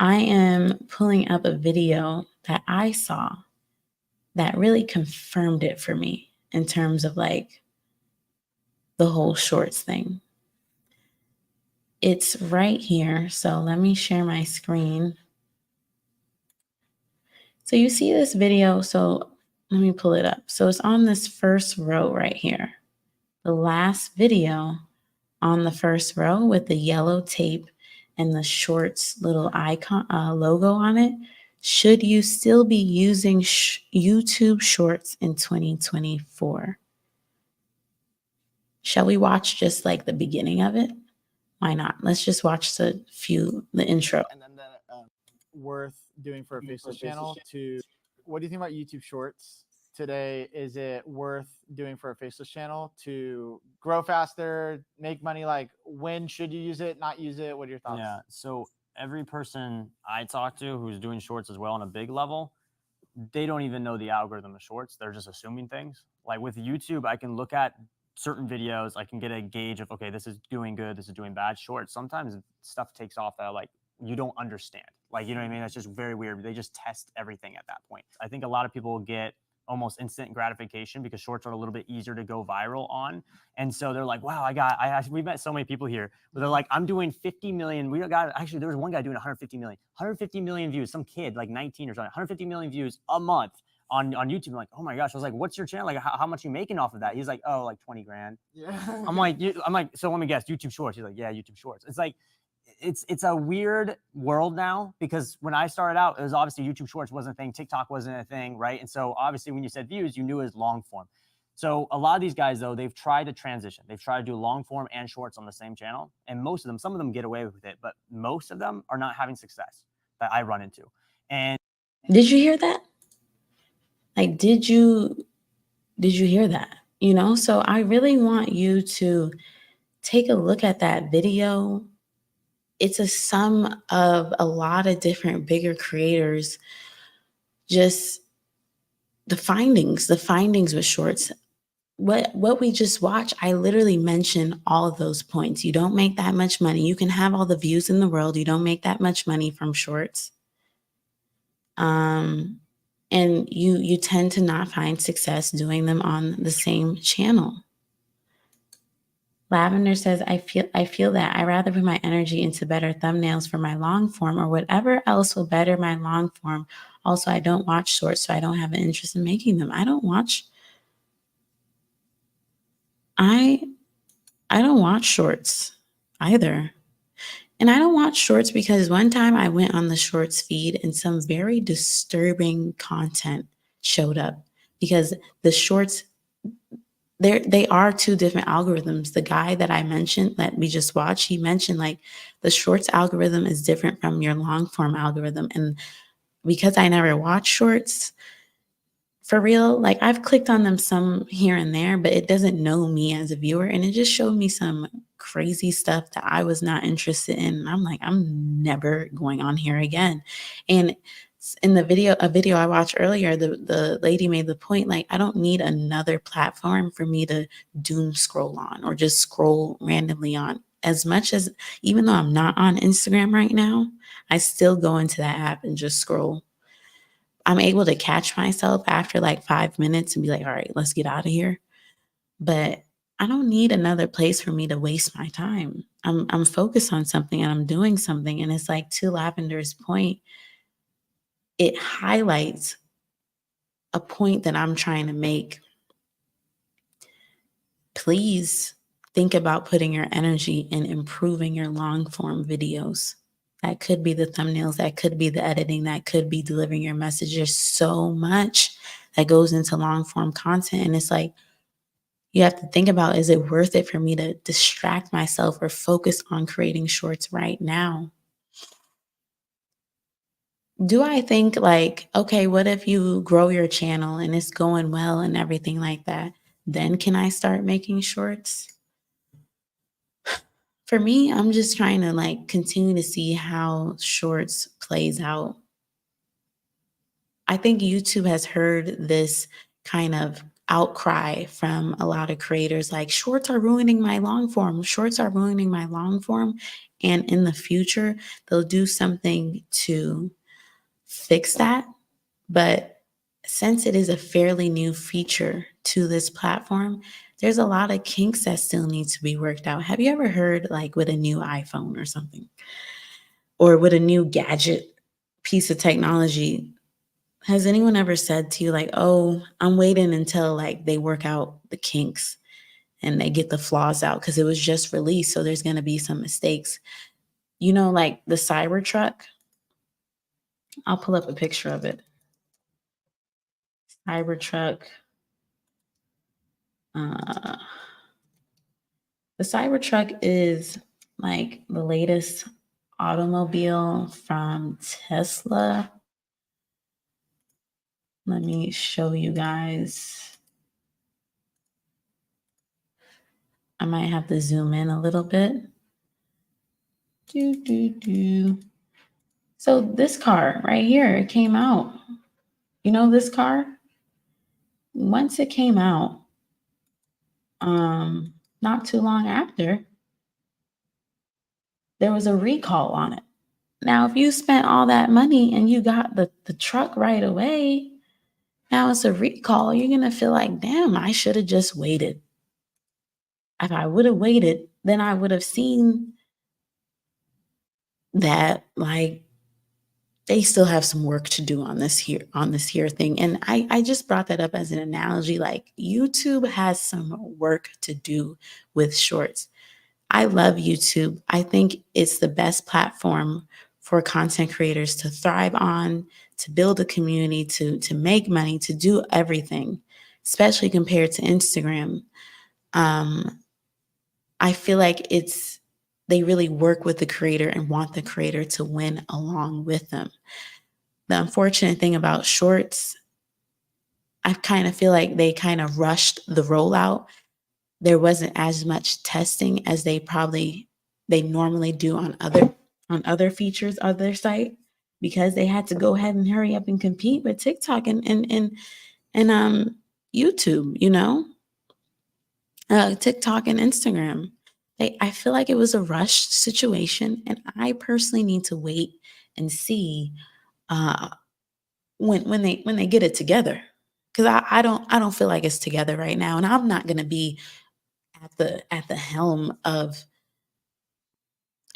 I am pulling up a video that I saw that really confirmed it for me in terms of like the whole shorts thing. It's right here. So let me share my screen. So you see this video. So let me pull it up. So it's on this first row right here. The last video on the first row with the yellow tape and the shorts little icon logo on it. Should you still be using YouTube Shorts in 2024? Shall we watch just like the beginning of it? Why not? Let's just watch the intro. And then worth doing for a faceless channel to, what do you think about YouTube Shorts today? Is it worth doing for a faceless channel to grow faster, make money? Like, when should you use it, not use it? What are your thoughts? Yeah, so every person I talk to who's doing shorts as well on a big level, they don't even know the algorithm of shorts. They're just assuming things. Like with YouTube, I can look at certain videos, I can get a gauge of, okay, this is doing good, this is doing bad. Shorts, sometimes stuff takes off that like you don't understand. Like, you know what I mean? That's just very weird. They just test everything at that point. I think a lot of people get almost instant gratification because shorts are a little bit easier to go viral on. And so they're like, wow, we've met so many people here where they're like, I'm doing 50 million. Actually, there was one guy doing 150 million views, some kid like 19 or something, 150 million views a month on YouTube. I'm like, oh my gosh. I was like, what's your channel? Like, how much are you making off of that? He's like, oh, like 20 grand. Yeah. I'm like, so let me guess, YouTube Shorts. He's like, yeah, YouTube Shorts. It's like, it's a weird world now, because when I started out, it was obviously YouTube Shorts wasn't a thing, TikTok wasn't a thing, right? And so obviously when you said views, you knew it was long form. So a lot of these guys, though, they've tried to transition. They've tried to do long form and shorts on the same channel. And most of them, some of them get away with it, but most of them are not having success that I run into. And Did you hear that? Like, did you hear that? You know, so I really want you to take a look at that video. It's a sum of a lot of different bigger creators, just the findings with shorts. What we just watched, I literally mentioned all of those points. You don't make that much money. You can have all the views in the world. You don't make that much money from shorts. And you tend to not find success doing them on the same channel. Lavender says, I feel that. I rather put my energy into better thumbnails for my long form or whatever else will better my long form. Also, I don't watch shorts, so I don't have an interest in making them. I don't watch shorts either. And I don't watch shorts because one time I went on the shorts feed and some very disturbing content showed up, because the shorts, they are two different algorithms. The guy that I mentioned that we just watched, he mentioned like the shorts algorithm is different from your long form algorithm. And because I never watch shorts, for real, like I've clicked on them some here and there, but it doesn't know me as a viewer. And it just showed me some crazy stuff that I was not interested in. And I'm like, I'm never going on here again. And in a video I watched earlier, the lady made the point, like, I don't need another platform for me to doom scroll on or just scroll randomly on. As much as, even though I'm not on Instagram right now, I still go into that app and just scroll. I'm able to catch myself after like 5 minutes and be like, all right, let's get out of here. But I don't need another place for me to waste my time. I'm focused on something and I'm doing something. And it's like, to Lavender's point, it highlights a point that I'm trying to make. Please think about putting your energy in improving your long form videos. That could be the thumbnails, that could be the editing, that could be delivering your message. There's so much that goes into long form content. And it's like, you have to think about, is it worth it for me to distract myself or focus on creating shorts right now? Do I think like, okay, what if you grow your channel and it's going well and everything like that? Then can I start making shorts? For me, I'm just trying to like continue to see how shorts plays out. I think YouTube has heard this kind of outcry from a lot of creators, like, shorts are ruining my long form. Shorts are ruining my long form. And in the future, they'll do something to fix that. But since it is a fairly new feature to this platform, there's a lot of kinks that still need to be worked out. Have you ever heard, like, with a new iPhone or something, or with a new gadget piece of technology, has anyone ever said to you like, oh, I'm waiting until like they work out the kinks and they get the flaws out because it was just released, so there's going to be some mistakes? You know, like the Cybertruck. I'll pull up a picture of it. Cybertruck. The Cybertruck is like the latest automobile from Tesla. Let me show you guys. I might have to zoom in a little bit. So this car right here, it came out. You know this car? Once it came out, not too long after, there was a recall on it. Now, if you spent all that money and you got the truck right away, now it's a recall, you're going to feel like, damn, I should have just waited. If I would have waited, then I would have seen that, like, they still have some work to do on this here thing. And I just brought that up as an analogy. Like, YouTube has some work to do with shorts. I love YouTube. I think it's the best platform for content creators to thrive on, to build a community, to make money, to do everything, especially compared to Instagram. Um, I feel like they really work with the creator and want the creator to win along with them. The unfortunate thing about shorts, I kind of feel like they kind of rushed the rollout. There wasn't as much testing as they normally do on other features of their site, because they had to go ahead and hurry up and compete with TikTok and YouTube, TikTok and Instagram. I feel like it was a rushed situation, and I personally need to wait and see uh, when they get it together, because I don't feel like it's together right now, and I'm not gonna be at the helm of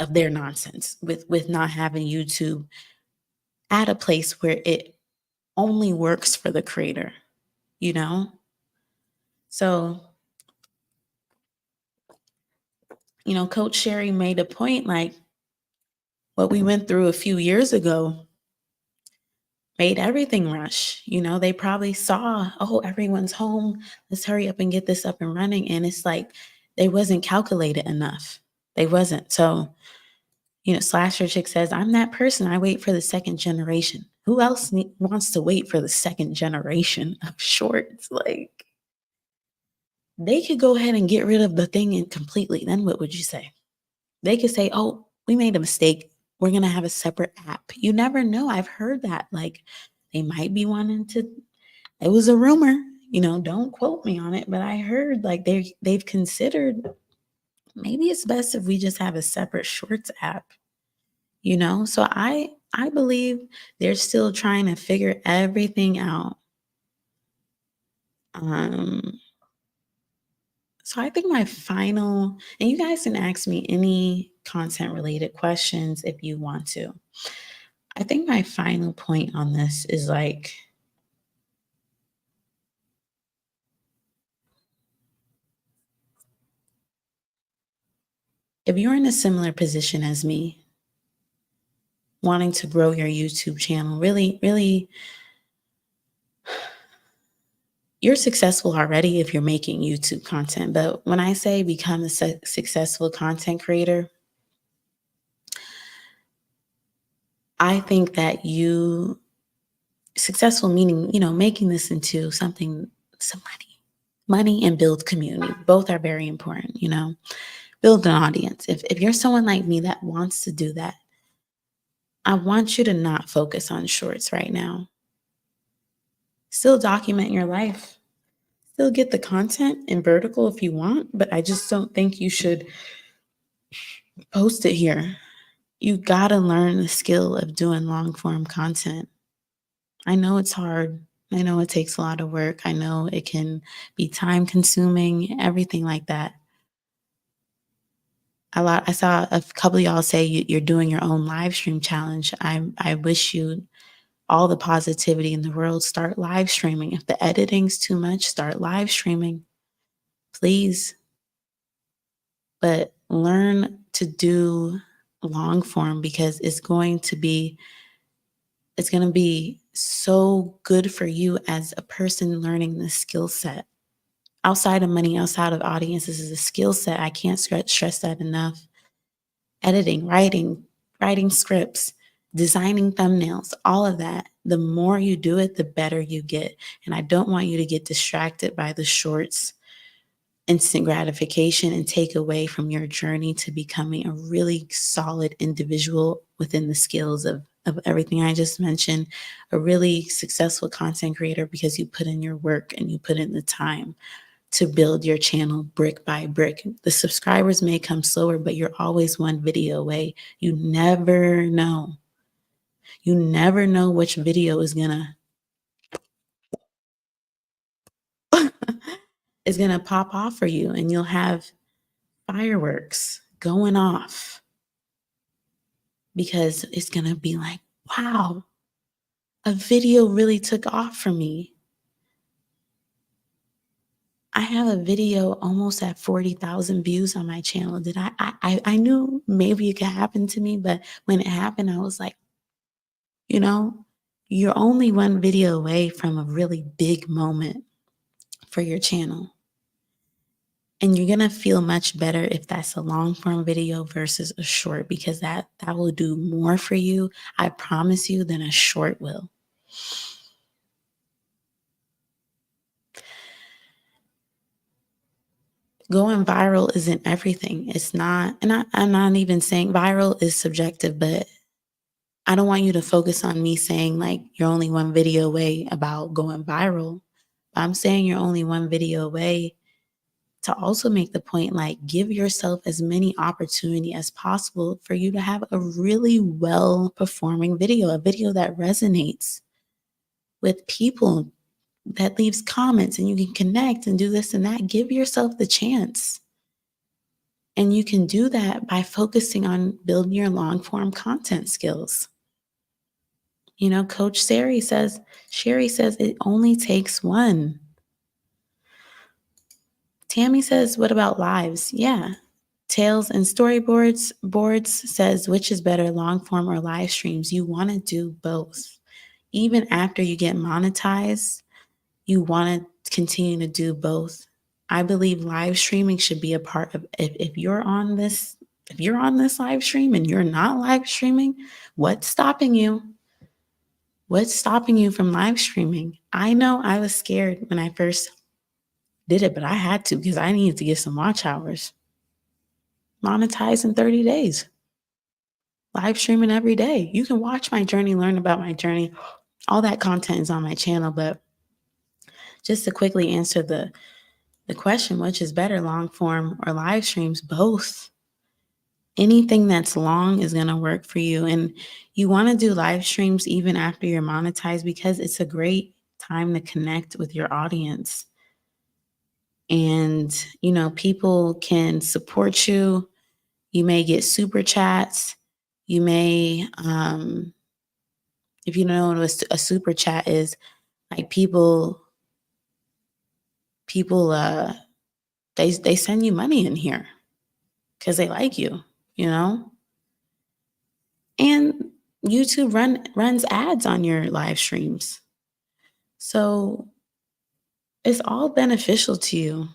their nonsense with not having YouTube at a place where it only works for the creator, you know? So, Coach Sherry made a point, like what we went through a few years ago made everything rush. They probably saw, oh, everyone's home. Let's hurry up and get this up and running. And it's like they wasn't calculated enough. They wasn't. So, Slasher Chick says, I'm that person. I wait for the second generation. Who else wants to wait for the second generation of shorts? Like, they could go ahead and get rid of the thing and completely. Then what would you say? They could say, oh, we made a mistake. We're going to have a separate app. You never know. I've heard that. Like, they might be wanting to. It was a rumor, don't quote me on it, but I heard like they've considered maybe it's best if we just have a separate shorts app. So I believe they're still trying to figure everything out. So I think my final, and you guys can ask me any content related questions if you want to. I think my final point on this is like, if you're in a similar position as me, wanting to grow your YouTube channel, really, really, you're successful already if you're making YouTube content. But when I say become a successful content creator, I think that successful meaning, making this into some money and build community. Both are very important, build an audience. If you're someone like me that wants to do that, I want you to not focus on shorts right now. Still document your life. Still get the content in vertical if you want, but I just don't think you should post it here. You gotta learn the skill of doing long form content. I know it's hard. I know it takes a lot of work. I know it can be time consuming, everything like that. I saw a couple of y'all say you're doing your own live stream challenge. I wish you all the positivity in the world. Start live streaming. If the editing's too much, start live streaming, please. But learn to do long form, because it's going to be so good for you as a person learning the skill set. Outside of money, outside of audiences, is a skill set. I can't stress that enough. Editing, writing scripts, designing thumbnails, all of that. The more you do it, the better you get. And I don't want you to get distracted by the shorts, instant gratification, and take away from your journey to becoming a really solid individual within the skills of everything I just mentioned, a really successful content creator, because you put in your work and you put in the time to build your channel brick by brick. The subscribers may come slower, but you're always one video away. You never know. You never know which video is gonna pop off for you, and you'll have fireworks going off, because it's gonna be like, wow, a video really took off for me. I have a video almost at 40,000 views on my channel. Did I knew maybe it could happen to me, but when it happened, I was like, you know, you're only one video away from a really big moment for your channel. And you're going to feel much better if that's a long form video versus a short, because that will do more for you, I promise you, than a short will. Going viral isn't everything. It's not, and I'm not even saying viral is subjective, but I don't want you to focus on me saying like you're only one video away about going viral. I'm saying you're only one video away to also make the point, like, give yourself as many opportunity as possible for you to have a really well performing video, a video that resonates with people, that leaves comments and you can connect and do this and that. Give yourself the chance. And you can do that by focusing on building your long form content skills. You know, Coach Sherry says it only takes one. Tammy says, what about lives? Yeah. Tales and Storyboards boards says, which is better, long form or live streams? You want to do both. Even after you get monetized, you want to continue to do both. I believe live streaming should be a part of, if you're on this live stream and you're not live streaming, what's stopping you? What's stopping you from live streaming? I know I was scared when I first did it, but I had to because I needed to get some watch hours. Monetize in 30 days. Live streaming every day. You can watch my journey, learn about my journey. All that content is on my channel. But just to quickly answer the question, which is better, long form or live streams? Both. Anything that's long is going to work for you. And you want to do live streams even after you're monetized because it's a great time to connect with your audience. And, you know, people can support you. You may get super chats. You may, if you don't know what a super chat is, like people, they send you money in here because they like you, you know? And YouTube runs ads on your live streams. So it's all beneficial to you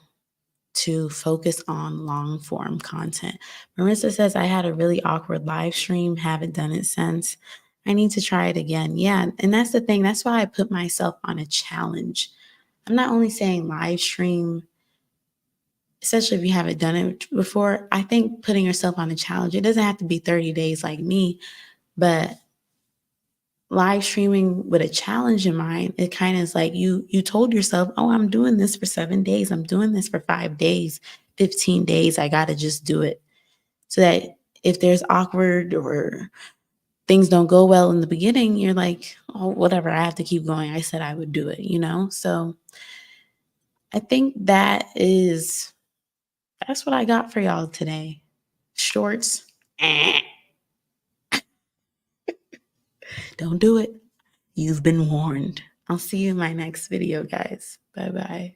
to focus on long form content. Marissa says, I had a really awkward live stream, haven't done it since. I need to try it again. Yeah, and that's the thing. That's why I put myself on a challenge. I'm not only saying live stream, especially if you haven't done it before. I think putting yourself on a challenge, it doesn't have to be 30 days like me, but live streaming with a challenge in mind, it kind of is like you told yourself, oh, I'm doing this for 7 days. I'm doing this for 5 days, 15 days. I got to just do it. So that if there's awkward or things don't go well in the beginning, you're like, oh, whatever, I have to keep going. I said I would do it, you know? So I think that's what I got for y'all today. Shorts. Don't do it. You've been warned. I'll see you in my next video, guys. Bye-bye.